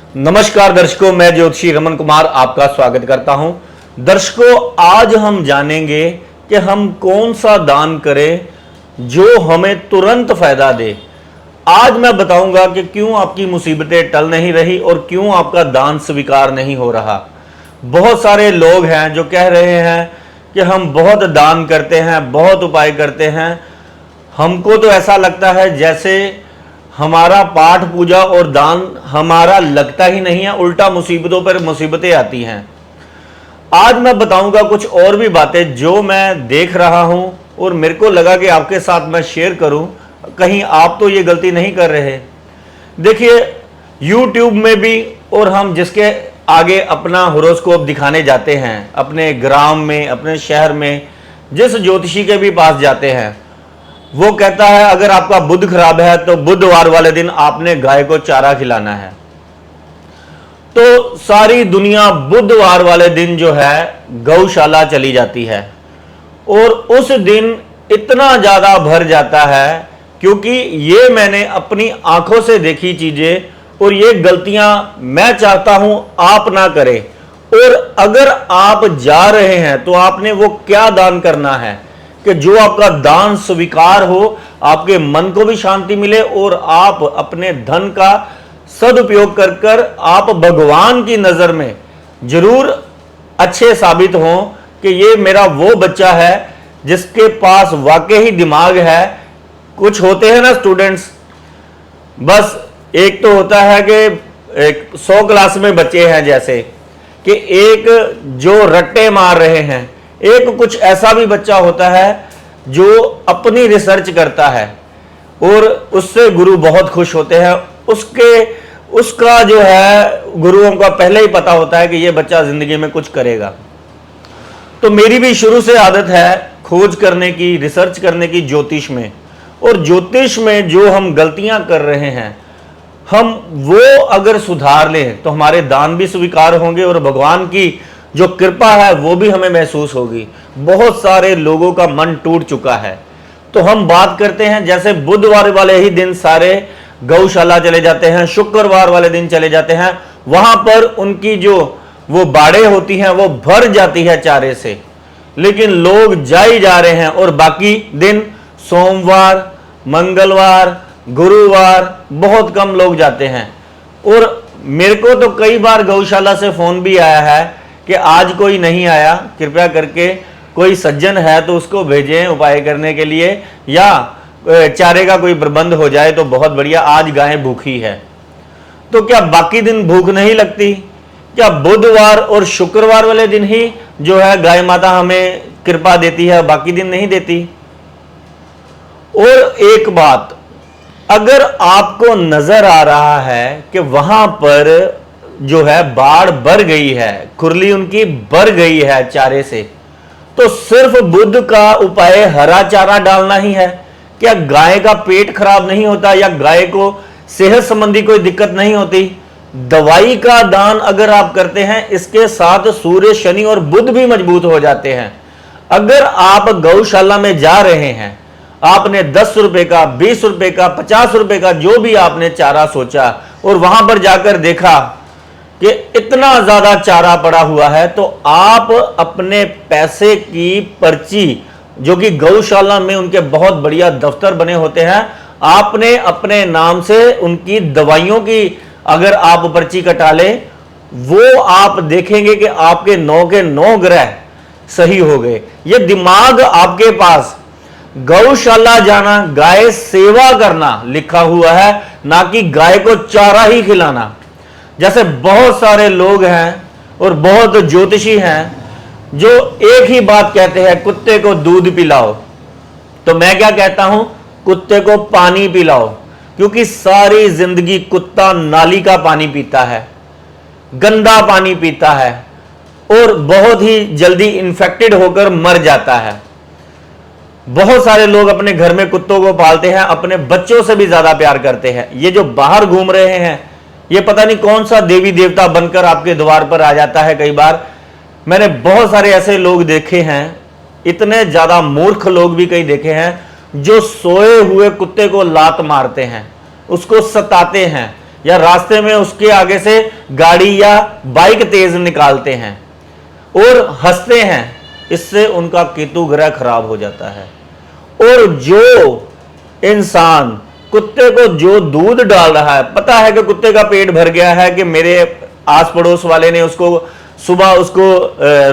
नमस्कार दर्शकों, मैं ज्योतिषी रमन कुमार आपका स्वागत करता हूं। दर्शकों, आज हम जानेंगे कि हम कौन सा दान करें जो हमें तुरंत फायदा दे। आज मैं बताऊंगा कि क्यों आपकी मुसीबतें टल नहीं रही और क्यों आपका दान स्वीकार नहीं हो रहा। बहुत सारे लोग हैं जो कह रहे हैं कि हम बहुत दान करते हैं, बहुत उपाय करते हैं, हमको तो ऐसा लगता है जैसे हमारा पाठ पूजा और दान हमारा लगता ही नहीं है, उल्टा मुसीबतों पर मुसीबतें आती हैं। आज मैं बताऊंगा कुछ और भी बातें जो मैं देख रहा हूं और मेरे को लगा कि आपके साथ मैं शेयर करूं, कहीं आप तो ये गलती नहीं कर रहे। देखिए, YouTube में भी और हम जिसके आगे अपना होरोस्कोप दिखाने जाते हैं, अपने ग्राम में, अपने शहर में जिस ज्योतिषी के भी पास जाते हैं, वो कहता है अगर आपका बुध खराब है तो बुधवार वाले दिन आपने गाय को चारा खिलाना है। तो सारी दुनिया बुधवार वाले दिन जो है गौशाला चली जाती है और उस दिन इतना ज्यादा भर जाता है, क्योंकि ये मैंने अपनी आंखों से देखी चीजें और ये गलतियां मैं चाहता हूं आप ना करें। और अगर आप जा रहे हैं तो आपने वो क्या दान करना है कि जो आपका दान स्वीकार हो, आपके मन को भी शांति मिले और आप अपने धन का सदुपयोग कर कर आप भगवान की नजर में जरूर अच्छे साबित हों कि ये मेरा वो बच्चा है जिसके पास वाकई ही दिमाग है। कुछ होते हैं ना स्टूडेंट्स, बस एक तो होता है कि एक 100 क्लास में बच्चे हैं, जैसे कि एक जो रट्टे मार रहे हैं, एक कुछ ऐसा भी बच्चा होता है जो अपनी रिसर्च करता है और उससे गुरु बहुत खुश होते हैं। उसका जो है गुरुओं का पहले ही पता होता है कि ये बच्चा जिंदगी में कुछ करेगा। तो मेरी भी शुरू से आदत है खोज करने की, रिसर्च करने की ज्योतिष में। और ज्योतिष में जो हम गलतियां कर रहे हैं, हम वो अगर सुधार लें तो हमारे दान भी स्वीकार होंगे और भगवान की जो कृपा है वो भी हमें महसूस होगी। बहुत सारे लोगों का मन टूट चुका है। तो हम बात करते हैं, जैसे बुधवार वाले ही दिन सारे गौशाला चले जाते हैं, शुक्रवार वाले दिन चले जाते हैं, वहां पर उनकी जो वो बाड़े होती हैं वो भर जाती है चारे से, लेकिन लोग जा ही जा रहे हैं। और बाकी दिन सोमवार, मंगलवार, गुरुवार बहुत कम लोग जाते हैं। और मेरे को तो कई बार गौशाला से फोन भी आया है कि आज कोई नहीं आया, कृपया करके कोई सज्जन है तो उसको भेजें उपाय करने के लिए, या चारे का कोई प्रबंध हो जाए तो बहुत बढ़िया, आज गाय भूखी है। तो क्या बाकी दिन भूख नहीं लगती? क्या बुधवार और शुक्रवार वाले दिन ही जो है गाय माता हमें कृपा देती है, बाकी दिन नहीं देती? और एक बात, अगर आपको नजर आ रहा है कि वहां पर जो है बाढ़ बढ़ गई है, खुरली उनकी बढ़ गई है चारे से, तो सिर्फ बुध का उपाय हरा चारा डालना ही है? क्या गाय का पेट खराब नहीं होता या गाय को सेहत संबंधी कोई दिक्कत नहीं होती? दवाई का दान अगर आप करते हैं, इसके साथ सूर्य, शनि और बुध भी मजबूत हो जाते हैं। अगर आप गौशाला में जा रहे हैं, आपने 10 रुपए का, 20 रुपए का, 50 रुपए का जो भी आपने चारा सोचा और वहां पर जाकर देखा कि इतना ज्यादा चारा पड़ा हुआ है, तो आप अपने पैसे की पर्ची, जो कि गौशाला में उनके बहुत बढ़िया दफ्तर बने होते हैं, आपने अपने नाम से उनकी दवाइयों की अगर आप पर्ची कटा लें, वो आप देखेंगे कि आपके 9 के 9 ग्रह सही हो गए। ये दिमाग आपके पास, गौशाला जाना, गाय सेवा करना लिखा हुआ है, ना कि गाय को चारा ही खिलाना। जैसे बहुत सारे लोग हैं और बहुत ज्योतिषी हैं जो एक ही बात कहते हैं, कुत्ते को दूध पिलाओ। तो मैं क्या कहता हूं, कुत्ते को पानी पिलाओ, क्योंकि सारी जिंदगी कुत्ता नाली का पानी पीता है, गंदा पानी पीता है और बहुत ही जल्दी इंफेक्टेड होकर मर जाता है। बहुत सारे लोग अपने घर में कुत्तों को पालते हैं, अपने बच्चों से भी ज्यादा प्यार करते हैं। ये जो बाहर घूम रहे हैं, ये पता नहीं कौन सा देवी देवता बनकर आपके द्वार पर आ जाता है। कई बार मैंने बहुत सारे ऐसे लोग देखे हैं, इतने ज्यादा मूर्ख लोग भी कई देखे हैं, जो सोए हुए कुत्ते को लात मारते हैं, उसको सताते हैं, या रास्ते में उसके आगे से गाड़ी या बाइक तेज निकालते हैं और हंसते हैं, इससे उनका केतु ग्रह खराब हो जाता है। और जो इंसान कुत्ते को जो दूध डाल रहा है, पता है कि कुत्ते का पेट भर गया है, कि मेरे आस पड़ोस वाले ने उसको सुबह उसको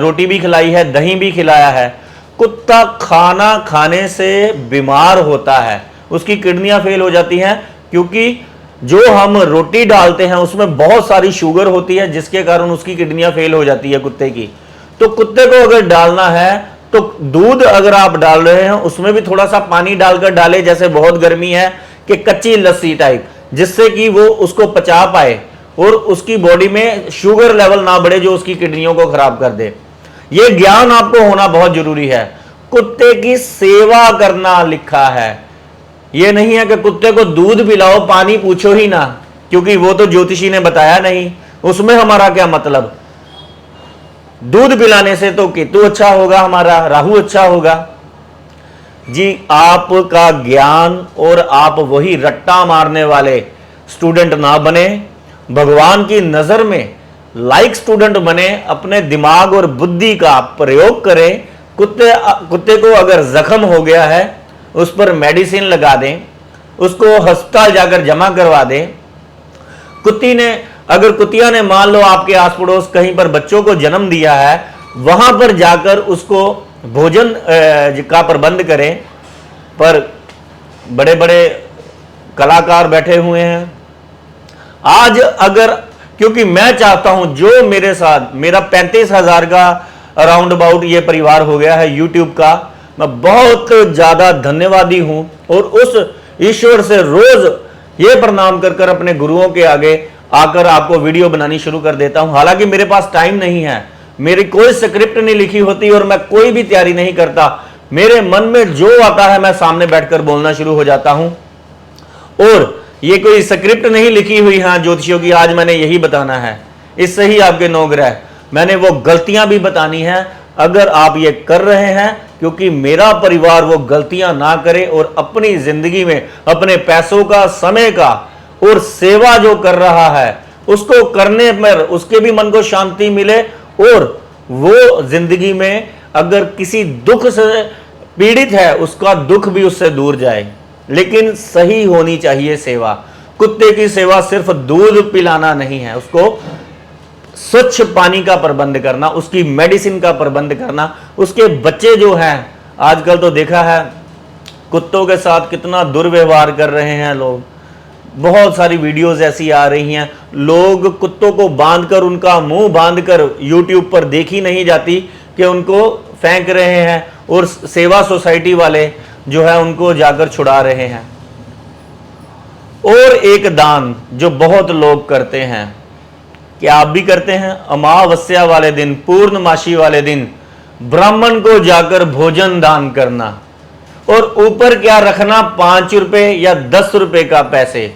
रोटी भी खिलाई है, दही भी खिलाया है, कुत्ता खाना खाने से बीमार होता है, उसकी किडनियां फेल हो जाती हैं, क्योंकि जो हम रोटी डालते हैं उसमें बहुत सारी शुगर होती है, जिसके कारण उसकी किडनियां फेल हो जाती है कुत्ते की। तो कुत्ते को अगर डालना है तो दूध अगर आप डाल रहे हैं उसमें भी थोड़ा सा पानी डालकर डाले, जैसे बहुत गर्मी है कि कच्ची लस्सी टाइप, जिससे कि वो उसको पचा पाए और उसकी बॉडी में शुगर लेवल ना बढ़े जो उसकी किडनियों को खराब कर दे। ये ज्ञान आपको होना बहुत जरूरी है। कुत्ते की सेवा करना लिखा है, ये नहीं है कि कुत्ते को दूध पिलाओ पानी पूछो ही ना, क्योंकि वो तो ज्योतिषी ने बताया नहीं, उसमें हमारा क्या मतलब। दूध पिलाने से तो केतु अच्छा होगा, हमारा राहु अच्छा होगा जी। आपका ज्ञान और आप वही रट्टा मारने वाले स्टूडेंट ना बने, भगवान की नजर में लाइक स्टूडेंट बने, अपने दिमाग और बुद्धि का प्रयोग करें। कुत्ते को अगर जख्म हो गया है उस पर मेडिसिन लगा दें, उसको अस्पताल जाकर जमा करवा दें। कुतिया ने मान लो आपके आस पड़ोस कहीं पर बच्चों को जन्म दिया है, वहां पर जाकर उसको भोजन का प्रबंध करें। पर बड़े बड़े कलाकार बैठे हुए हैं आज, अगर क्योंकि मैं चाहता हूं जो मेरे साथ मेरा 35,000 का अराउंड अबाउट ये परिवार हो गया है यूट्यूब का, मैं बहुत ज्यादा धन्यवादी हूं और उस ईश्वर से रोज ये प्रणाम कर कर अपने गुरुओं के आगे आकर आपको वीडियो बनानी शुरू कर देता हूं। हालांकि मेरे पास टाइम नहीं है, मेरी कोई स्क्रिप्ट नहीं लिखी होती और मैं कोई भी तैयारी नहीं करता, मेरे मन में जो आता है मैं सामने बैठकर बोलना शुरू हो जाता हूं। और ये कोई स्क्रिप्ट नहीं लिखी हुई है ज्योतिषियों की, आज मैंने यही बताना है, इससे ही आपके 9 ग्रह, मैंने वो गलतियां भी बतानी है अगर आप ये कर रहे हैं, क्योंकि मेरा परिवार वो गलतियां ना करे और अपनी जिंदगी में अपने पैसों का, समय का और सेवा जो कर रहा है उसको करने पर उसके भी मन को शांति मिले और वो जिंदगी में अगर किसी दुख से पीड़ित है उसका दुख भी उससे दूर जाए। लेकिन सही होनी चाहिए सेवा। कुत्ते की सेवा सिर्फ दूध पिलाना नहीं है, उसको स्वच्छ पानी का प्रबंध करना, उसकी मेडिसिन का प्रबंध करना। उसके बच्चे जो हैं, आजकल तो देखा है कुत्तों के साथ कितना दुर्व्यवहार कर रहे हैं लोग, बहुत सारी वीडियोस ऐसी आ रही हैं, लोग कुत्तों को बांधकर, उनका मुंह बांधकर यूट्यूब पर देखी नहीं जाती कि उनको फेंक रहे हैं और सेवा सोसाइटी वाले जो है उनको जाकर छुड़ा रहे हैं। और एक दान जो बहुत लोग करते हैं, क्या आप भी करते हैं? अमावस्या वाले दिन, पूर्णमासी वाले दिन ब्राह्मण को जाकर भोजन दान करना और ऊपर क्या रखना, 5 रुपए या 10 रुपए का पैसे।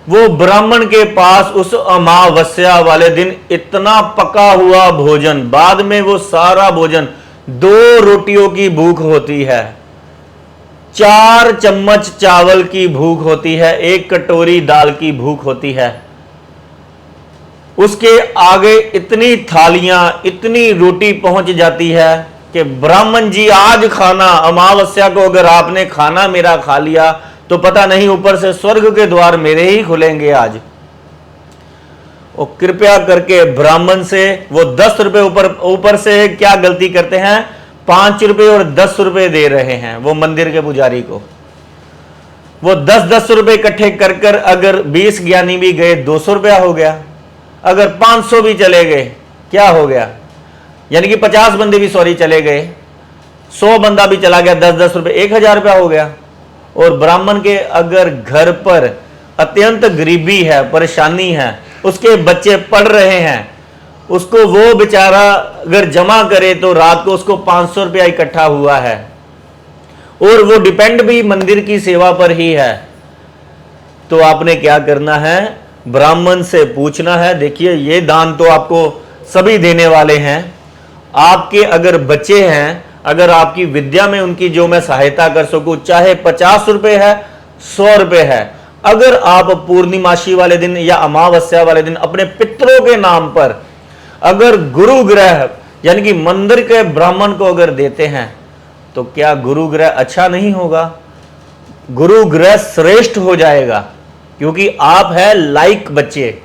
वो ब्राह्मण के पास उस अमावस्या वाले दिन इतना पका हुआ भोजन, बाद में वो सारा भोजन, 2 रोटियों की भूख होती है, 4 चम्मच चावल की भूख होती है, 1 कटोरी दाल की भूख होती है, उसके आगे इतनी थालियां, इतनी रोटी पहुंच जाती है कि ब्राह्मण जी आज खाना, अमावस्या को अगर आपने खाना मेरा खा लिया तो पता नहीं ऊपर से स्वर्ग के द्वार मेरे ही खुलेंगे आज। और कृपया करके ब्राह्मण से वो 10 रुपए ऊपर से क्या गलती करते हैं, 5 रुपए और 10 रुपए दे रहे हैं वो मंदिर के पुजारी को। वो 10-10 रुपए इकट्ठे कर कर अगर 20 ज्ञानी भी गए 200 रुपया हो गया, अगर 500 भी चले गए क्या हो गया, यानी कि 50 बंदे भी सॉरी चले गए, 100 बंदा भी चला गया, 10-10 रुपए, 1000 रुपया हो गया। और ब्राह्मण के अगर घर पर अत्यंत गरीबी है, परेशानी है, उसके बच्चे पढ़ रहे हैं, उसको वो बेचारा अगर जमा करे तो रात को उसको 500 रुपया इकट्ठा हुआ है और वो डिपेंड भी मंदिर की सेवा पर ही है, तो आपने क्या करना है, ब्राह्मण से पूछना है। देखिए ये दान तो आपको सभी देने वाले हैं, आपके अगर बच्चे हैं, अगर आपकी विद्या में उनकी जो मैं सहायता कर सकूं, चाहे 50 रुपए है, 100 रुपए है, अगर आप पूर्णिमासी वाले दिन या अमावस्या वाले दिन अपने पितरों के नाम पर अगर गुरु ग्रह यानी कि मंदिर के ब्राह्मण को अगर देते हैं तो क्या गुरु ग्रह अच्छा नहीं होगा? गुरु ग्रह श्रेष्ठ हो जाएगा, क्योंकि आप है लाइक बच्चे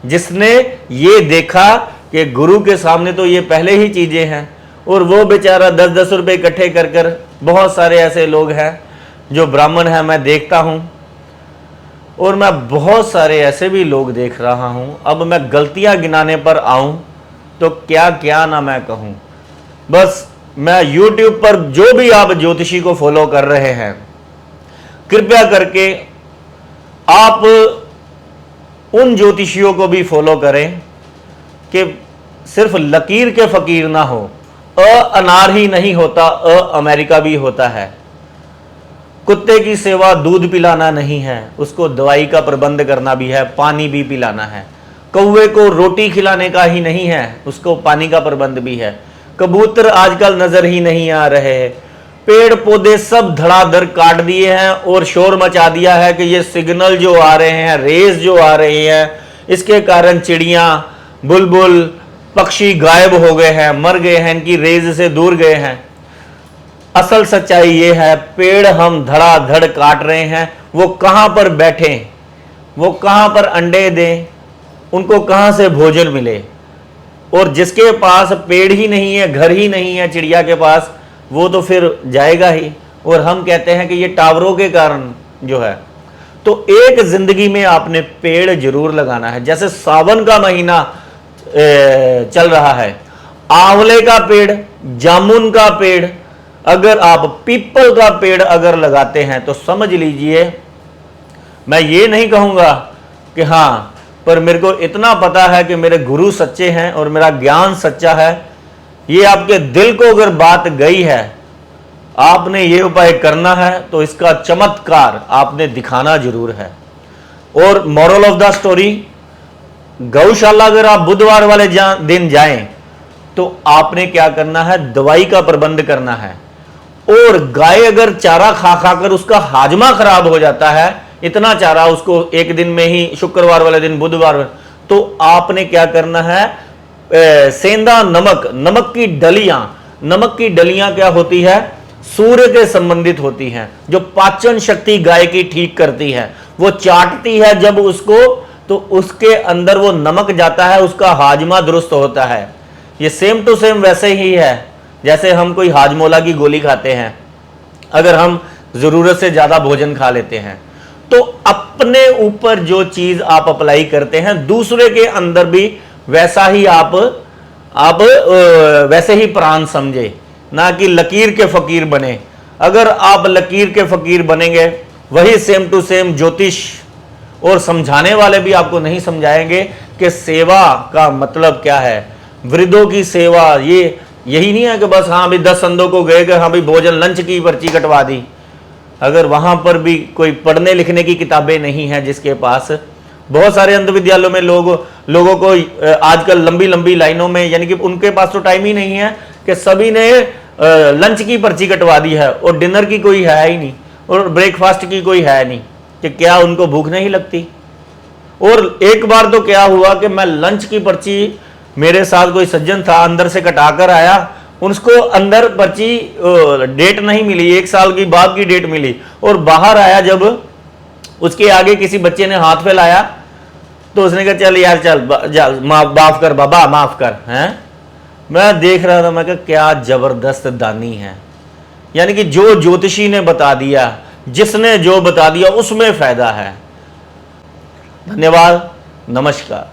जिसने ये देखा कि गुरु के सामने तो ये पहले ही चीजें हैं, और वो बेचारा 10-10 रुपए इकट्ठे कर कर, बहुत सारे ऐसे लोग हैं जो ब्राह्मण हैं, मैं देखता हूं, और मैं बहुत सारे ऐसे भी लोग देख रहा हूं। अब मैं गलतियां गिनाने पर आऊं तो क्या क्या ना मैं कहूं। बस मैं YouTube पर जो भी आप ज्योतिषी को फॉलो कर रहे हैं, कृपया करके आप उन ज्योतिषियों को भी फॉलो करें कि सिर्फ लकीर के फकीर ना हो। अनार ही नहीं होता, अमेरिका भी होता है। कुत्ते की सेवा दूध पिलाना नहीं है, उसको दवाई का प्रबंध करना भी है, पानी भी पिलाना है। कौवे को रोटी खिलाने का ही नहीं है, उसको पानी का प्रबंध भी है। कबूतर आजकल नजर ही नहीं आ रहे हैं। पेड़ पौधे सब धड़ाधड़ काट दिए हैं और शोर मचा दिया है कि ये सिग्नल जो आ रहे हैं, रेस जो आ रहे हैं, इसके कारण चिड़ियां, बुलबुल, पक्षी गायब हो गए हैं, मर गए हैं, इनकी रेस से दूर गए हैं। असल सच्चाई ये है, पेड़ हम धड़ाधड़ काट रहे हैं, वो कहां पर बैठे, वो कहां पर अंडे दें, उनको कहां से भोजन मिले। और जिसके पास पेड़ ही नहीं है, घर ही नहीं है चिड़िया के पास, वो तो फिर जाएगा ही। और हम कहते हैं कि ये टावरों के कारण जो है। तो एक जिंदगी में आपने पेड़ जरूर लगाना है। जैसे सावन का महीना चल रहा है, आंवले का पेड़, जामुन का पेड़, अगर आप पीपल का पेड़ अगर लगाते हैं तो समझ लीजिए, मैं ये नहीं कहूंगा कि हाँ, पर मेरे को इतना पता है कि मेरे गुरु सच्चे हैं और मेरा ज्ञान सच्चा है। ये आपके दिल को अगर बात गई है, आपने ये उपाय करना है, तो इसका चमत्कार आपने दिखाना जरूर है। और मॉरल ऑफ द स्टोरी, गौशाला अगर आप बुधवार वाले दिन जाएं तो आपने क्या करना है, दवाई का प्रबंध करना है। और गाय अगर चारा खा खाकर उसका हाजमा खराब हो जाता है, इतना चारा उसको एक दिन में ही, शुक्रवार वाले दिन, बुधवार, तो आपने क्या करना है, सेंधा नमक, नमक की डलियां क्या होती है, सूर्य के संबंधित होती हैं, जो पाचन शक्ति गाय की ठीक करती है। वो चाटती है जब उसको, तो उसके अंदर वो नमक जाता है, उसका हाजमा दुरुस्त होता है। ये सेम टू सेम वैसे ही है जैसे हम कोई हाजमोला की गोली खाते हैं, अगर हम जरूरत से ज्यादा भोजन खा लेते हैं। तो अपने ऊपर जो चीज आप अप्लाई करते हैं, दूसरे के अंदर भी वैसा ही आप वैसे ही प्राण समझे, ना कि लकीर के फकीर बने। अगर आप लकीर के फकीर बनेंगे, वही सेम टू सेम ज्योतिष और समझाने वाले भी आपको नहीं समझाएंगे कि सेवा का मतलब क्या है। वृद्धों की सेवा यही नहीं है कि बस हाँ भी 10 संतों को गए कि हाँ भी भोजन लंच की पर्ची कटवा दी। अगर वहां पर भी कोई पढ़ने लिखने की किताबें नहीं है जिसके पास, बहुत सारे अंध विद्यालयों में लोगों को आजकल लंबी लंबी लाइनों में, यानी कि उनके पास तो टाइम ही नहीं है कि सभी ने लंच की पर्ची कटवा दी है और डिनर की कोई है ही नहीं और ब्रेकफास्ट की कोई है नहीं, कि क्या उनको भूख नहीं लगती। और एक बार तो क्या हुआ कि मैं लंच की पर्ची, मेरे साथ कोई सज्जन था, अंदर से कटाकर आया, उसको अंदर पर्ची डेट नहीं मिली, 1 साल की बाद की डेट मिली, और बाहर आया जब उसके आगे किसी बच्चे ने हाथ फैलाया तो उसने कहा चल यार चल माफ कर बाबा, माफ कर। हैं, मैं देख रहा था, मैं कहा क्या जबरदस्त दानी है। यानी कि जो ज्योतिषी ने बता दिया, जिसने जो बता दिया, उसमें फायदा है। धन्यवाद, नमस्कार।